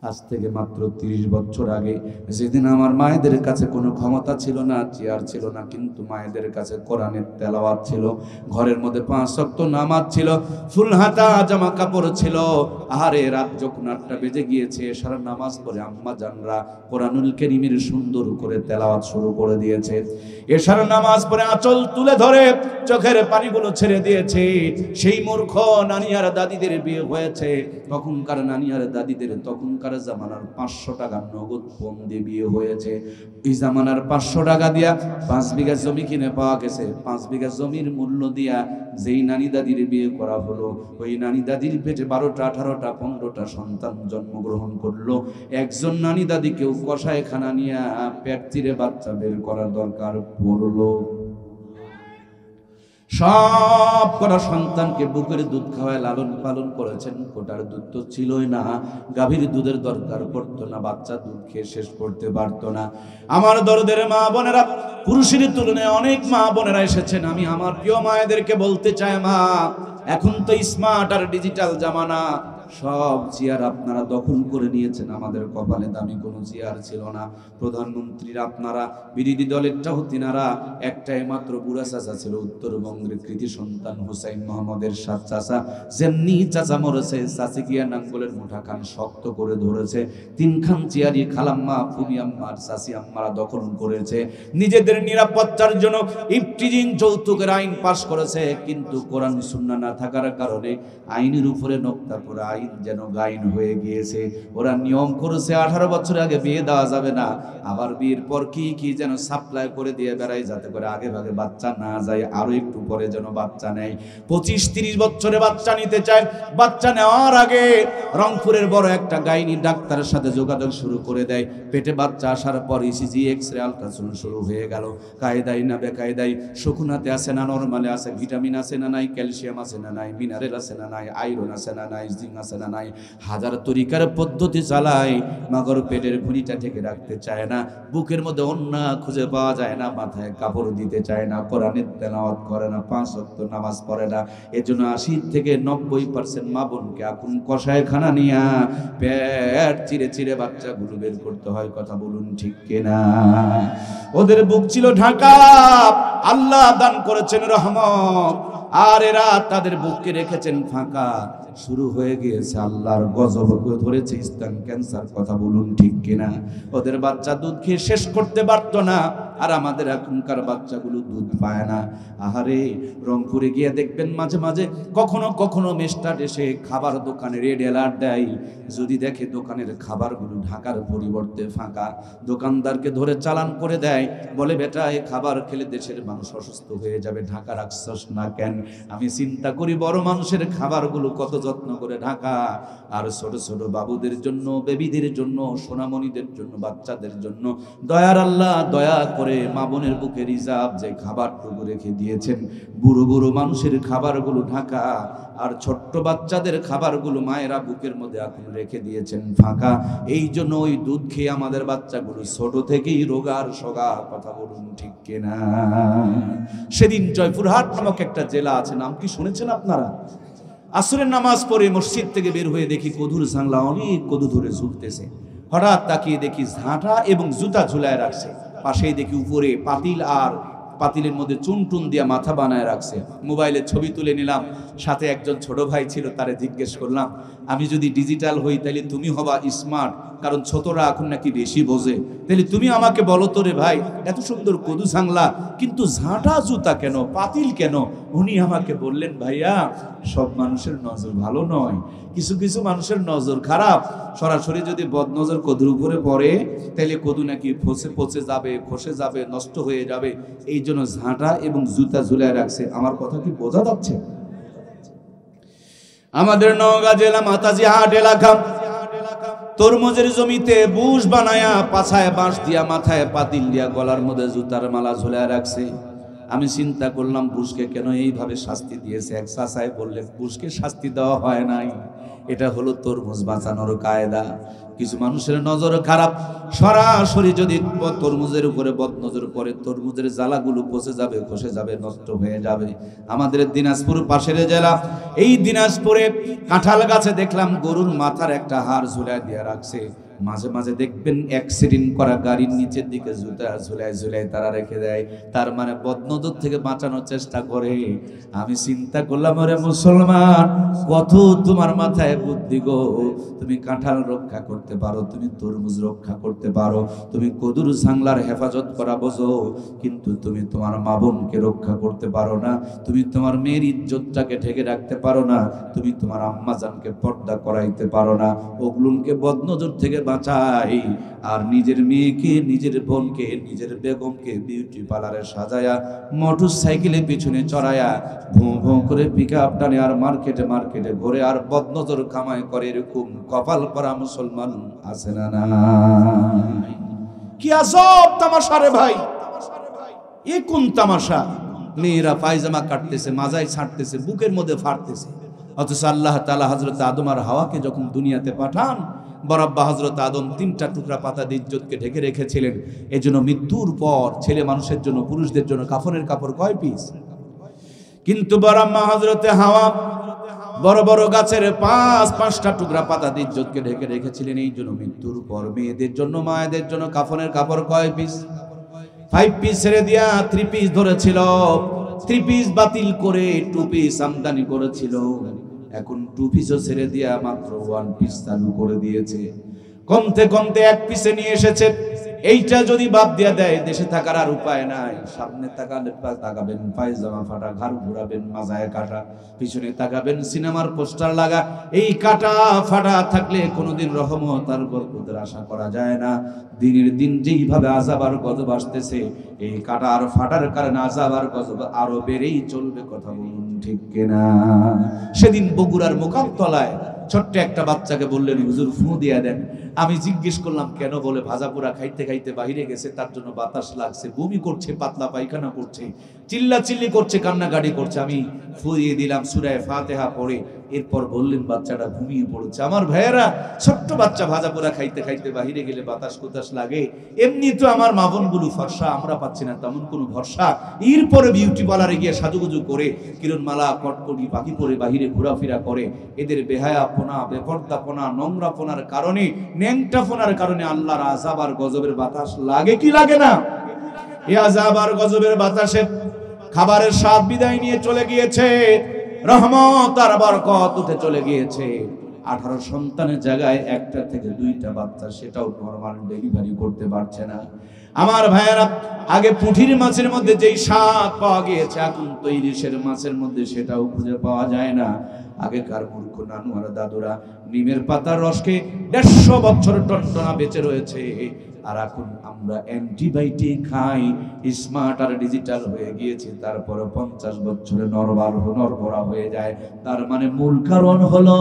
আজ থেকে মাত্র 30 বছর আগে, যেদিন আমার মায়েদের কাছে কোনো ক্ষমতা ছিল না, চেয়ার ছিল না, কিন্তু মায়েদের কাছে কোরআনের তেলাওয়াত ছিল, ঘরের মধ্যে 5 ওয়াক্ত নামাজ ছিল, ফুল হাতা জামা কাপড় ছিল। আহারে রাত যখন 8টা বেজে গিয়েছে, সারা নামাজ পড়ে আম্মা জানরা কোরআনুল কারীমের সুন্দর করে তেলাওয়াত শুরু করে দিয়েছে। এশার নামাজ পড়ে আঁচল তুলে ধরে চোখের পানিগুলো ছেড়ে দিয়েছে। সেই মূর্খ নানি আর দাদিদের বিয়ে হয়েছে, তখনকার নানি আর দাদিদের তখনকার জামানার 500 টাকা নগদ পণ দিয়ে বিয়ে হয়েছে। এই জামানার 500 টাকা দিয়া 5 বিঘা জমি কিনে পাওয়া গেছে। 5 বিঘা জমির মূল্য দিয়া যেই নানি দাদির বিয়ে করা হলো, ওই নানি দাদির পেটে 12টা 18টা 15টা সন্তান জন্মগ্রহণ করলো। একজন নানি দাদি কেউ কষায়খানা নিয়ে পেট চিরে বাচ্চা বের করার দরকার পড়লো। সব করা সন্তানকে বুকের দুধ খাওয়ায় লালন পালন করেছেন। কোটার দুধ তো ছিলই না, গাভীর দুধের দরকার পড়তো না, বাচ্চা দুধ খেয়ে শেষ করতে পারতো না। আমার দরদের মা বোনেরা, পুরুষের তুলনায় অনেক মা বোনেরা এসেছেন। আমি আমার প্রিয় মায়েদেরকে বলতে চাই, মা, এখন তো স্মার্ট আর ডিজিটাল জামানা, সব চেয়ার আপনারা দখল করে নিয়েছেন। আমাদের কপালে দামি কোনো চেয়ার ছিল না। প্রধানমন্ত্রীরা আপনারা, বিরোধী দলেরটাও তিনারা, একটাই মাত্র বুড়া চাচা ছিল, উত্তরবঙ্গের কৃতি সন্তান হুসাইন মোহাম্মদ এরশাদ চাচা। যেমনি চাচা মরেছে, চাচি গিয়া নাঙ্গলের মুঠা খান শক্ত করে ধরেছে। 3 খান চেয়ারি খালাম্মা, ফুমি আম্মা আর চাচি আম্মারা দখল করেছে। নিজেদের নিরাপত্তার জন্য ইফতিজিং যৌতুকের আইন পাশ করেছে, কিন্তু কোরআন সুন্নাহ না থাকার কারণে আইনের উপরে নোক্তা করে আইন যেন গাইন হয়ে গিয়েছে। ওরা নিয়ম করেছে 18 বছর আগে বিয়ে দেওয়া যাবে না, আবার বিয়ের পর কি কি যেন সাপ্লাই করে দিয়ে বেড়ায়, যাতে করে আগে ভাগে বাচ্চা না যায়, আরো একটু পরে যেন বাচ্চা নেয়। 25-30 বছরে বাচ্চা নিতে চায়, বাচ্চা নেওয়ার আগে রংপুরের বড় একটা গাইনি ডাক্তারের সাথে যোগাযোগ শুরু করে দেয়। পেটে বাচ্চা আসার পর ইসিজি, এক্সরে, আলট্রাসাউন্ড শুরু হয়ে গেল। কায়দাই না বেকায়দাই, শুকনাতে আছে না নরমালে আছে, ভিটামিন আছে না নাই, ক্যালসিয়াম আছে না নাই, মিনারেল আছে না নাই, আয়রন আছে না নাই, জিঙ্ক আছে না নাই, হাজার তরিকার পদ্ধতি চালায়, মাগর পেটের ঘুড়িটা ঢেকে রাখতে চায় না, বুকের মধ্যে ওন্না খুঁজে পাওয়া যায় না, মাথায় কাপড় দিতে চায় না, কোরআনের তেলাওয়াত করে না, 5 ওয়াক্ত নামাজ পড়ে না। এজন্য 80 থেকে 90% মা বোনকে এখন কষায়খানা নিয়া পেট চিরে চিরে বাচ্চাগুলো বের করতে হয়। কথা বলুন ঠিক কিনা? ওদের বুক ছিল ঢাকা, আল্লাহ দান করেছেন রহমত, আর এরা তাদের বুককে রেখেছেন ফাঁকা। শুরু হয়ে গিয়েছে আল্লাহর গজব ধরেছে স্তন ক্যান্সার। কথা বলুন ঠিক কিনা? ওদের বাচ্চা দুধ খেয়ে শেষ করতে পারতো না, আর আমাদের এখনকার বাচ্চাগুলো দুধ পায় না। আহারে, রংপুরে গিয়ে দেখবেন মাঝে মাঝে কখনো কখনো মেস্টার এসে খাবার দোকানে রেড অ্যালার্ট দেয়। যদি দেখে দোকানের খাবারগুলো ঢাকার পরিবর্তে ফাঁকা, দোকানদারকে ধরে চালান করে দেয়, বলে বেটা এই খাবার খেলে দেশের মানুষ অসুস্থ হয়ে যাবে, ঢাকা রাখছস না কেন? আমি চিন্তা করি বড় মানুষের খাবারগুলো কত যত্ন করে ঢাকা, আর ছোট ছোট বাবুদের জন্য, বেবিদের জন্য, সোনামণিদের জন্য, বাচ্চাদের জন্য দয়ার আল্লাহ দয়া করে মা বোনের বুকে রিজার্ভ যে খাবারটুকু রেখে দিয়েছেন। বুড়ো বুড়ো মানুষের খাবারগুলো ঢাকা, আর ছোট্ট বাচ্চাদের খাবারগুলো মায়েরা বুকের মধ্যে এখন রেখে দিয়েছেন ফাঁকা। এই জন্য ওই দুধ খেয়ে আমাদের বাচ্চাগুলো ছোট থেকেই রোগার সগা। কথা বলুন ঠিক কিনা? সেদিন জয়পুরহাট নামক একটা জেলা আছে, নাম কি শুনেছেন আপনারা? আসরের নামাজ পড়ে মসজিদ থেকে বের হয়ে দেখি কদুর জাংলা অনেক কদু ধরে ঝুলতেছে। হঠাৎ তাকিয়ে দেখি ঝাঁটা এবং জুতা ঝুলায় রাখছে। পাশেই দেখি উপরে পাতিল, আর পাতিলের মধ্যে চুন টুন দিয়া মাথা বানায় রাখছে। মোবাইলে ছবি তুলে নিলাম, সাথে একজন ছোট ভাই ছিল, তারে জিজ্ঞেস করলাম, আমি যদি ডিজিটাল হই তাহলে তুমি হবা স্মার্ট, কারণ ছোটরা এখন নাকি বেশি বোঝে, তাহলে তুমি আমাকে বলো তো রে ভাই, এত সুন্দর কদু জাংলা কিন্তু ঝাঁটা জুতা কেন, পাতিল কেন? উনি আমাকে বললেন, ভাইয়া সব মানুষের নজর ভালো নয়, কিছু কিছু মানুষের নজর খারাপ। সরাসরি যদি বদনজর কদুর উপরে পড়ে তাহলে কদু নাকি পচে যাবে, খসে যাবে, নষ্ট হয়ে যাবে। এই জন্য ঝাঁটা এবং জুতা ঝুলায় রাখছে। আমার কথা কি বোঝা যাচ্ছে? আমাদের নওগাঁ জেলা মাতাজি হাট এলাকা, তরমুজের জমিতে বুশ বানায়া, পাছায় বাঁশ দিয়া, মাথায় পাতিল দিয়া, গলার মধ্যে জুতার মালা ঝুলায় রাখছে। আমি চিন্তা করলাম বুশকে কেন এইভাবে শাস্তি দিয়েছে। এক চাচায় বললেন, বুশকে শাস্তি দেওয়া হয় নাই, এটা হলো তরমুজ বাঁচানোর কায়দা। কিছু মানুষের নজর খারাপ, সরাসরি যদি তরমুজের উপরে বদনজর করে, তরমুজের জ্বালাগুলো পচে যাবে, খসে যাবে, নষ্ট হয়ে যাবে। আমাদের দিনাজপুর পাশের জেলা, এই দিনাজপুরে কাঁঠাল গাছে দেখলাম গরুর মাথার একটা হাড় ঝুলাই দিয়ে রাখছে। মাঝে মাঝে দেখবেন অ্যাক্সিডেন্ট করা গাড়ির নিচের দিকে জুতা ঝুলাই ঝুলাই তারা রেখে দেয়, তার মানে বদনজর থেকে বাঁচানোর চেষ্টা করে। আমি চিন্তা করলাম, ওরে মুসলমান, কত তোমার মাথায় বুদ্ধি গো, তুমি কাঁঠাল রক্ষা করতে পারো, তুমি তরমুজ রক্ষা করতে পারো, তুমি কদুর জাংলার হেফাজত করা বোঝো, কিন্তু তুমি তোমার মা বোনকে রক্ষা করতে পারো না, তুমি তোমার মেয়ের ইজ্জতটাকে ঢেকে রাখতে পারো না, তুমি তোমার আম্মা জানকে পর্দা করাইতে পারো না। ওগুলোকে বদনজর থেকে বাঁচাই, আর নিজের মেয়েকে, নিজের বোনকে, নিজের বেগমকে বিউটি পার্লারে সাজায়া, মোটর সাইকেলে পিছনে চড়ায়া, ভোঁ ভোঁ করে পিকআপ টানে আর মার্কেটে মার্কেটে ঘুরে আর বদনজর কামাই করে, এরকম কপাল পরা মুসলমান আছে না? না, কি আজব তামাশা রে ভাই, এ কোন তামাশা? মেয়েরা পায়জামা কাটতেছে, মাজায় ছাড়তেছে, বুকের মধ্যে ফাড়তেছে, অথচ আল্লাহ তাআলা হযরত আদম আর হাওয়াকে যখন দুনিয়াতে পাঠান, বরাব্বা হযরত আদম 3টা টুকরা পাতা দিয়ে ইজ্জতকে ঢেকে রেখেছিলেন। এজন্য মৃত্যুর পর ছেলে মানুষের জন্য, পুরুষদের জন্য কাফনের কাপড় কয় পিস? কিন্তু বরাম্মা হযরতে হাওয়া বড় বড় গাছের 5টা টুকরা পাতা দিয়ে ইজ্জতকে ঢেকে রেখেছিলেন। এই জন্য মৃত্যুর পর মেয়েদের জন্য, মায়েদের জন্য কাফনের কাপড় কয় পিস? 5 পিস ছেড়ে দিয়া 3 পিস ধরেছিল। 3 পিস বাতিল করে 2 পিস আমদানি করেছিল। এখন 2 পিসও ছেড়ে দিয়া মাত্র 1 পিস চালু করে দিয়েছে। কমতে কমতে 1 পিসে নিয়ে এসেছে। এইটা যদি বাদ দিয়া দেয়, দেশে থাকার আর উপায় নাই। সামনে তাকাবেন পায়জামা ফাটা, ঘাড় ঘুরাবেন মাজায় কাটা, পিছনে তাকাবেন সিনেমার পোস্টার লাগা। এই কাটা ফাটা থাকলে কোনোদিন রহমত আর বরকতের আশা করা যায় না। দিনের দিন যেইভাবে আযাব আর গজব আসতেছে, এই কাটা আর ফাটার কারণে আযাব আর গজব আরো বেড়েই চলবে। কথা বলুন ঠিক কিনা? সেদিন বগুড়ার মোকামতলায় ছোট্ট একটা বাচ্চাকে বললেন, হুজুর ফু দিয়া দেন। আমি জিজ্ঞেস করলাম কেন? বলে ভাজা পোড়া খাইতে খাইতে বাহিরে গেছে, তার জন্য বাতাস লাগছে, বমি করছে, পাতলা পায়খানা করছে, চিল্লা চিল্লি করছে, কান্নাকাটি করছে। আমি ফু দিয়ে দিলাম সূরা ফাতিহা পড়ে। এরপর বললেন বাচ্চাটা ঘুমিয়ে পড়েছে। আমার ভাইয়েরা, ছোট্ট বাচ্চা ভাজা পোড়া খাইতে খাইতে বাহিরে গেলে বাতাস কুতাস লাগে। এমনি তো আমার মা বোনগুলো ফর্সা, আমরা পাচ্ছি না তেমন কোনো ভরসা। এরপরে বিউটি পার্লারে গিয়ে সাজুগুজু করে, কিরণমালা কটকটি পাখি পরে বাহিরে ঘোরাফেরা করে। এদের বেহায়াপনা, বেপর্দাপনা, নোংরাপনার কারণে, ন্যাংটাপনার কারণে আল্লাহর আযাব আর গজবের বাতাস লাগে কি লাগে না? এই আযাব আর গজবের বাতাসে খাবারের স্বাদ বিদায় নিয়ে চলে গিয়েছে, রহমত আর বরকত উঠে চলে গিয়েছে। 18 সন্তানের জায়গায় 1টা থেকে 2টা বাচ্চা, সেটাও নরমাল ডেলিভারি করতে পারছে না। আমার ভাইয়েরা, আগে পুঁটির মাছের মধ্যে যেই স্বাদ পাওয়া গিয়েছে, এখন তো ইলিশের মাছের মধ্যে সেটাও খুঁজে পাওয়া যায় না। আগেকার মূর্খ নানু আর দাদুরা নিমের পাতার রসকে 150 বছর টনটনা বেঁচে রয়েছে, আর এখন আমরা অ্যান্টিবায়োটিক খাই, স্মার্ট আর ডিজিটাল হয়ে গিয়েছে, তারপরে 50 বছরে নরবরা হয়ে যায়। তার মানে মূল কারণ হলো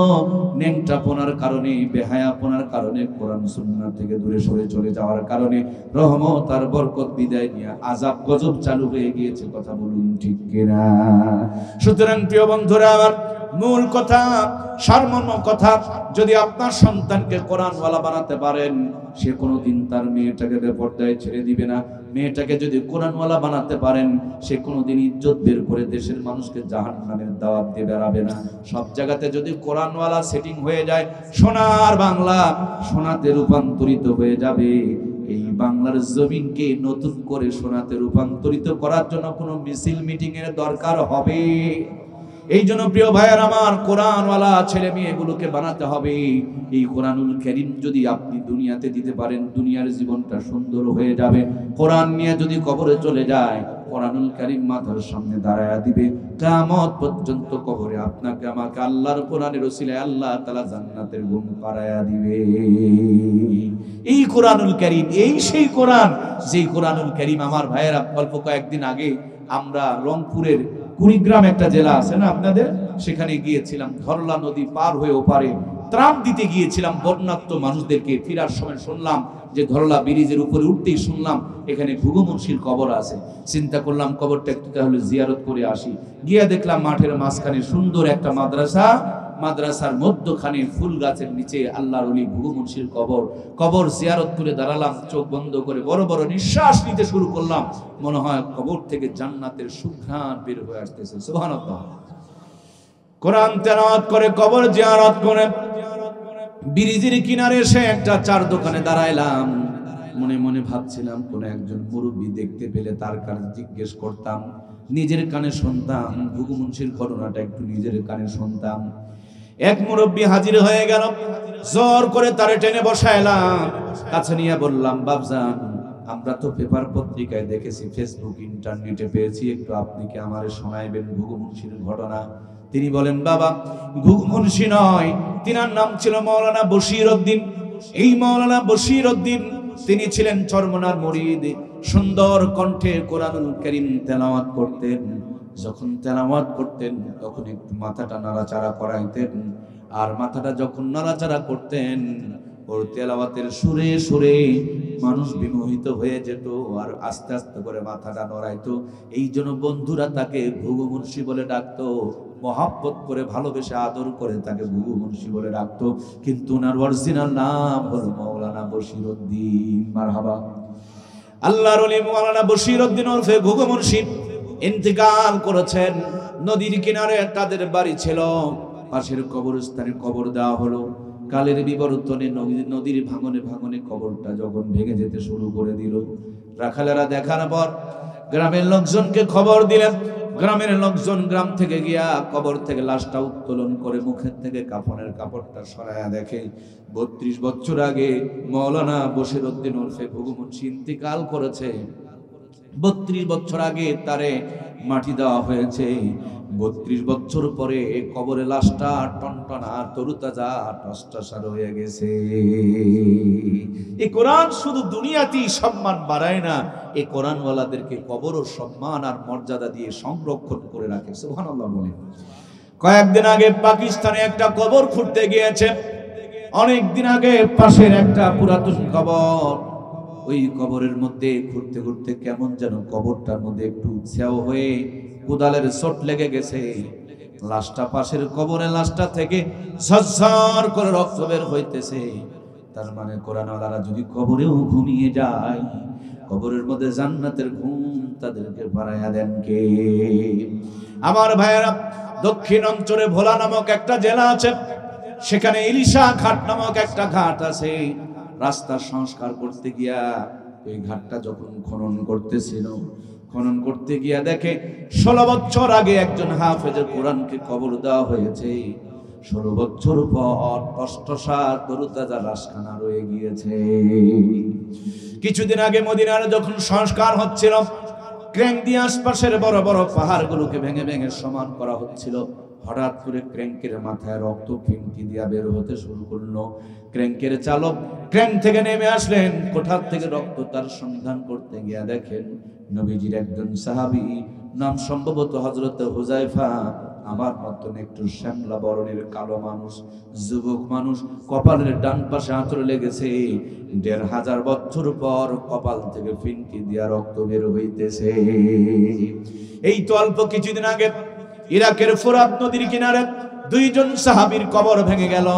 ন্যাংটাপনার কারণে, বেহায়াপনার কারণে, কোরআন সুন্নাহ থেকে দূরে সরে চলে যাওয়ার কারণে রহমত আর বরকত বিদায় নিয়ে আযাব গজব চালু হয়ে গিয়েছে। কথা বলুন ঠিক কিনা? সুতরাং প্রিয় বন্ধুরা আমার, মূল কথা, সারমর্ম কথা, যদি আপনার সন্তানকে কোরআনওয়ালা বানাতে পারেন, সে কোনোদিন তার মেয়েটাকে বেপরদায় ছেড়ে দিবে না। মেয়েটাকে যদি কোরআনওয়ালা বানাতে পারেন, সে কোনোদিন ইজ্জত বের করে দেশের মানুষকে জাহান্নামের দাওয়াত দিয়ে বেড়াবে না। সব জায়গাতে যদি কোরআনওয়ালা সেটিং হয়ে যায়, সোনার বাংলা সোনাতে রূপান্তরিত হয়ে যাবে। এই বাংলার জমিনকে নতুন করে সোনাতে রূপান্তরিত করার জন্য কোনো মিছিল মিটিং এর দরকার হবে। এই জন্য প্রিয় ভাইয়ের আমার, কোরআনওয়ালা ছেলে মেয়েগুলোকে বানাতে হবে। এই কোরআনুল কারীম যদি আপনি দুনিয়াতে দিতে পারেন, দুনিয়ার জীবনটা সুন্দর হয়ে যাবে। কোরআন নিয়ে যদি কবরে চলে যায়, কোরআনুল কারীম মাথার সামনে দাঁড়ায়া দিবে, কিয়ামত পর্যন্ত কবরে আপনাকে আমাকে আল্লাহর কোরআনের ওসিলায় আল্লাহ তাআলা জান্নাতের ঘুম পাড়ায়া দিবে। এই কোরআনুল কারীম, এই সেই কোরআন, যেই কোরআনুল কারীম আমার ভাইয়েরা, অল্প কয়েকদিন আগে আমরা রংপুরের কুড়িগ্রাম একটা জেলা আছে না আপনাদের, সেখানে গিয়েছিলাম। ধরলা নদী পার হয়ে ওপারে ত্রাণ দিতে গিয়েছিলাম বন্যাত্ম মানুষদেরকে। ফিরার সময় শুনলাম যে ধরলা ব্রিজের উপরে উঠতেই শুনলাম এখানে ঘুঘু মুন্সির কবর আছে। চিন্তা করলাম কবরটা একটু তাহলে জিয়ারত করে আসি। গিয়া দেখলাম মাঠের মাঝখানে সুন্দর একটা মাদ্রাসা, মাদ্রাসার মধ্যখানে ফুল গাছের নিচে আল্লাহর ওলি ঘুঘু মুন্সির কবর। কবর জিয়ারত করে দাঁড়ালাম, চোখ বন্ধ করে বড় বড় নিঃশ্বাস নিতে শুরু করলাম। মনে হয় কবর থেকে জান্নাতের সুঘ্রাণ বের হয়ে আসতেছে। সুবহানাল্লাহ। কোরআন তেলাওয়াত করে কবর জিয়ারত করে ব্রিজের কিনারে এসে একটা চার দোকানে দাঁড়াইলাম। মনে মনে ভাবছিলাম কোন একজন মুরব্বী দেখতে পেলে তার কাছে জিজ্ঞেস করতাম, নিজের কানে শুনতাম, ঘুঘু মুন্সির ঘটনাটা একটু নিজের কানে শুনতাম। এক মুরব্বী হাজির হয়ে গেল, জোর করে তারে টেনে বসাইলাম, কাছে নিয়ে বললাম, বাপজান আমরা তো পেপার পত্রিকায় দেখেছি, ফেসবুক ইন্টারনেটে পেয়েছি, একটু আপনি কি আমারে শোনাইবেন ঘুঘু মুন্সির ঘটনা? তিনি বলেন, বাবা ঘুঘু মুন্সি নয়, তিনার নাম ছিল মাওলানা বশির উদ্দিন। এই মাওলানা বশির উদ্দিন তিনি ছিলেন চরমনার মুরিদ। সুন্দর কণ্ঠে কোরআনুল কারীম তেলাওয়াত করতেন। যখন তেলাওয়াত করতেন তখন একটু মাথাটা নাড়াচাড়া করাইতেন, আর মাথাটা যখন নাড়াচাড়া করতেন ওর তেলাওয়াতের সুরে সুরে মানুষ বিমোহিত হয়ে যেত, আর আস্তে আস্তে করে মাথাটা নড়াইতো। এই জন্য বন্ধুরা তাকে ঘুঘু মুন্সি বলে ডাকতো, মহাব্বত করে ভালোবেসে আদর করে তাকে ঘুঘু মুন্সি বলে ডাকতো। কিন্তু ওনার অরিজিনাল নাম হলো মাওলানা বশির উদ্দিন। মারহাবা। আল্লাহর ওলি মাওলানা বশির উদ্দিন ওরফে ঘুঘু মুন্সি ইন্তেকাল করেছেন। নদীর কিনারে তাদের বাড়ি ছিল, পাশের কবরস্থানে কবর দেওয়া হলো। কালের বিবর্তনে নদীর ভাঙনে ভাঙনে কবরটা যখন ভেঙে যেতে শুরু করে দিল, রাখালেরা দেখার পর গ্রামের লোকজনকে খবর দিলেন। গ্রামের লোকজন গ্রাম থেকে গিয়া কবর থেকে লাশটা উত্তোলন করে মুখের থেকে কাফনের কাপড়টা সরায়া দেখে ৩২ বছর আগে মাওলানা বশির উদ্দিন ওরফে ঘুঘু মুন্সি ইন্তেকাল করেছে। ৩২ বছর আগে তারে মাটি দেওয়া হয়েছে। ৩২ বছর পরে কবরে লাশটা টনটনা তরুতাজা টসটসার হয়ে গেছে। এই কোরআন শুধু দুনিয়াতেই সম্মান বাড়ায় না, এই কোরআনওয়ালাদেরকে কবরও সম্মান আর মর্যাদা দিয়ে সংরক্ষণ করে রাখে। সুবহানাল্লাহ বলেন। কয়েকদিন আগে পাকিস্তানে একটা কবর খুঁড়তে গিয়েছে। অনেক দিন আগে পাশের একটা পুরাতন কবর, ওই কবরের মধ্যে ঘুরতে ঘুরতে কেমন যেন কবরটার মধ্যে একটু ছেও হয়ে কোদালের চোট লেগে গেছে। লাশটা পাশের কবরে, লাশটা থেকে ঝরঝর করে রক্ত বের হইতেছে। তার মানে কোরআনওয়ালারা যদি কবরেও ঘুমিয়ে যায়, কবরের মধ্যে জান্নাতের ঘুম তাদেরকে বাড়াইয়া দেন কে? আমার ভাইয়েরা, দক্ষিণ অঞ্চলে ভোলা নামক একটা জেলা আছে, সেখানে ইলিশা ঘাট নামক একটা ঘাট আছে। রাস্তার সংস্কার করতে গিয়া ওই ঘাটটা যখন খনন করতেছিল, খনন করতে গিয়া দেখে 16 বছর আগে একজন হাফেজের কোরআনকে কবর দেওয়া হয়েছে। 16 বছর পর টসটসা তরুতাজা লাশখানা রয়ে গিয়েছে। কিছুদিন আগে মদিনার যখন সংস্কার হচ্ছিল, ক্রেন দিয়ে আশপাশের বড় বড় পাহাড়গুলোকে ভেঙে ভেঙে সমান করা হচ্ছিল। হঠাৎ করে ক্র্যাঙ্কের মাথায় রক্ত ফিনকি দিয়া বের হতে শুরু করলো। ক্র্যাঙ্কের চালক ক্র্যাঙ্ক থেকে নেমে আসলেন, কোঠার থেকে রক্ত তার সন্ধান করতে গিয়া দেখেন নবীজির একজন সাহাবী, নাম সম্ভবত হযরত হুযায়ফা, আমার মতন একটু শ্যামলা বরণের কালো মানুষ, যুবক মানুষ, কপালের ডান পাশে আঁচড় লেগেছে। ১৫০০ বছর পর কপাল থেকে ফিনকি দিয়া রক্ত বের হইতেছে। এই তো অল্প কিছুদিন আগে ইরাকের ফোরাত নদীর কিনারে 2 জন সাহাবীর কবর ভেঙে গেল।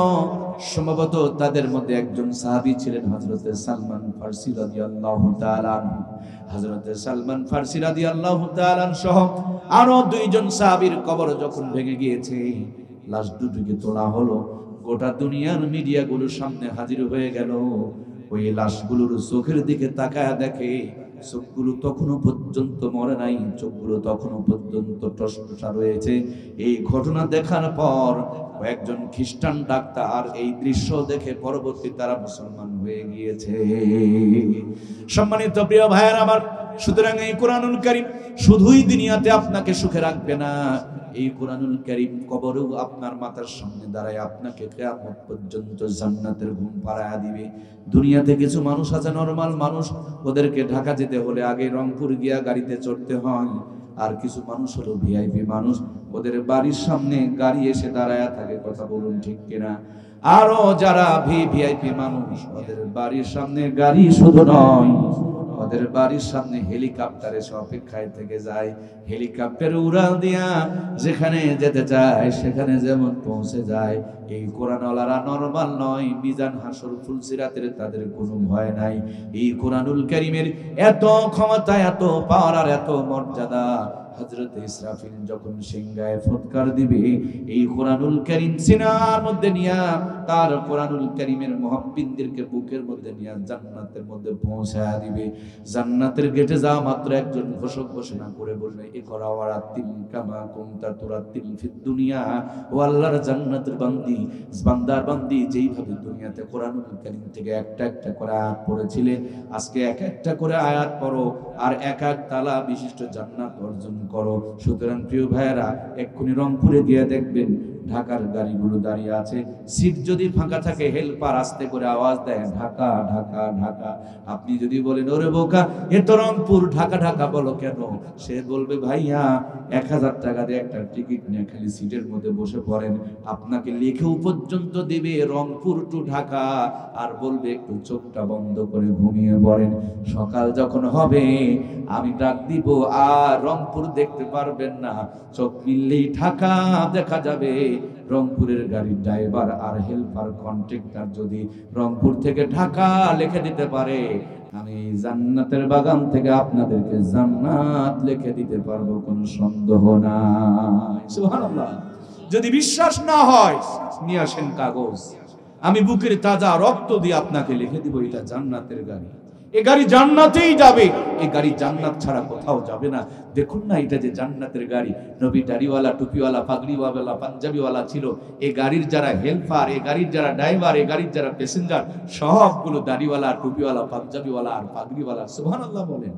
সম্ভবত তাদের মধ্যে একজন সাহাবী ছিলেন হযরত সালমান ফারসি রাদিয়াল্লাহু তাআলা আনহু। হযরত সালমান ফারসি রাদিয়াল্লাহু তাআলা সহ আরো 2 জন সাহাবীর কবর যখন ভেঙে গিয়েছে, লাশ দুটোকে তোলা হলো, গোটা দুনিয়ার মিডিয়াগুলোর সামনে হাজির হয়ে গেল। ওই লাশগুলোর চোখের দিকে তাকায় দেখে চোখগুলো তখনও পর্যন্ত মরে নাই, চোখগুলো তখনও পর্যন্ত টসটসা রয়েছে। এই ঘটনা দেখার পর কয়েকজন খ্রিস্টান ডাক্তার এই দৃশ্য দেখে পরবর্তী তারা মুসলমান হয়ে গিয়েছে। সম্মানিত প্রিয় ভাইয়ের আমার, সুতরাং এই কোরআনুল কারীম শুধুই দুনিয়াতে আপনাকে সুখে রাখবে না, এই কোরআনুল কারীম কবরেও আপনার মাথার সামনে দাঁড়ায় আপনাকে কিয়ামত পর্যন্ত জান্নাতের ঘুম পাড়ায়া দিবে। দুনিয়াতে কিছু মানুষ আছে নরমাল মানুষ, ওদেরকে ঢাকা যেতে হলে আগে রংপুর গিয়া গাড়িতে চড়তে হয়। আর কিছু মানুষ হলো ভিআইপি মানুষ, ওদের বাড়ির সামনে গাড়ি এসে দাঁড়ায়া থাকে। কথা বলুন ঠিক কিনা? আরো যারা ভিআইপি মানুষ, ওদের বাড়ির সামনে গাড়ি শুধু নয়, ওদের বাড়ির সামনে হেলিকপ্টার এসে অপেক্ষায় থেকে যায়। হেলিকপ্টারে উড়াল দিয়া যেখানে যেতে চায় সেখানে যেমন পৌঁছে যায়। এই কোরআনওয়ালারা নরমাল নয়, মিজান হাসর ফুলসিরাতের তাদের কোনো ভয় নাই। এই কোরআনুল কারীমের এত ক্ষমতা, এত পাওয়ার আর এত মর্যাদা, হযরত ইসরাফিল যখন সিংহায় ফুৎকার দিবে, এই কোরআনুল কারীম সিনার মধ্যে নিয়া, তার কোরআনুল কারীমের মুহাব্বিনদেরকে বুকের মধ্যে নিয়া জান্নাতের মধ্যে পৌঁছায়া দিবে। জান্নাতের গেটে যাওয়া মাত্র একজন ঘোষক ঘোষণা করে বলবে, ইকরা ওয়ারাতিল কামা কুনতা তুরাতিল ফিদ দুনিয়া। ও আল্লাহর জান্নাতের বান্দি, বান্দার বান্দি, যেইভাবে দুনিয়াতে কোরআনুল কারীম থেকে একটা একটা করে আয়াত পড়েছিলে, আজকে এক একটা করে আয়াত পড়ো আর এক এক তালা বিশিষ্ট জান্নাত অর্জন করো। সুতরাং প্রিয় ভাইয়েরা, এক্ষুনি রংপুরে গিয়ে দেখবেন ঢাকার গাড়িগুলো দাঁড়িয়ে আছে। সিট যদি ফাঁকা থাকে, হেল্পার আস্তে করে আওয়াজ দেয়, ঢাকা ঢাকা ঢাকা। আপনি যদি বলেন, ওরে বোকা, এ তো রংপুর, ঢাকা ঢাকা বলো কেন? সে বলবে, ভাইয়া 1000 টাকা দিয়ে একটা টিকিট নিয়ে খালি সিটের মধ্যে বসে পড়েন, আপনাকে লিখেও পর্যন্ত দিবে রংপুর টু ঢাকা, আর বলবে একটু চোখটা বন্ধ করে ঘুমিয়ে পড়েন। সকাল যখন হবে আমি ডাক দিব, আর রংপুর দেখতে পারবেন না, চোখ মিললেই ঢাকা দেখা যাবে। রংপুরের গাড়ির ড্রাইভার আর হেল্পার কন্ট্রাক্টর যদি রংপুর থেকে ঢাকা লিখে দিতে পারে, আমি জান্নাতের বাগান থেকে আপনাদেরকে জান্নাত লিখে দিতে পারবো, কোনো সন্দেহ নাই। সুবহানাল্লাহ। যদি বিশ্বাস না হয়, নিয়ে আসেন কাগজ, আমি বুকের তাজা রক্ত দিয়ে আপনাকে লিখে দিব, এটা জান্নাতের গাড়ি। এই গাড়ি জান্নাতেই যাবে, এই গাড়ি জান্নাত ছাড়া কোথাও যাবে না। দেখুন না, এটা যে জান্নাতের গাড়ি। নবী দাড়িওয়ালা, টুপিওয়ালা, পাগড়িওয়ালা, পাঞ্জাবিওয়ালা ছিল। এই গাড়ির যারা হেল্পার, এই গাড়ির যারা ড্রাইভার, এই গাড়ির যারা প্যাসেঞ্জার, সবগুলো দাড়িওয়ালা, টুপিওয়ালা, পাঞ্জাবিওয়ালা আর পাগড়িওয়ালা। সুবহানাল্লাহ বলেন।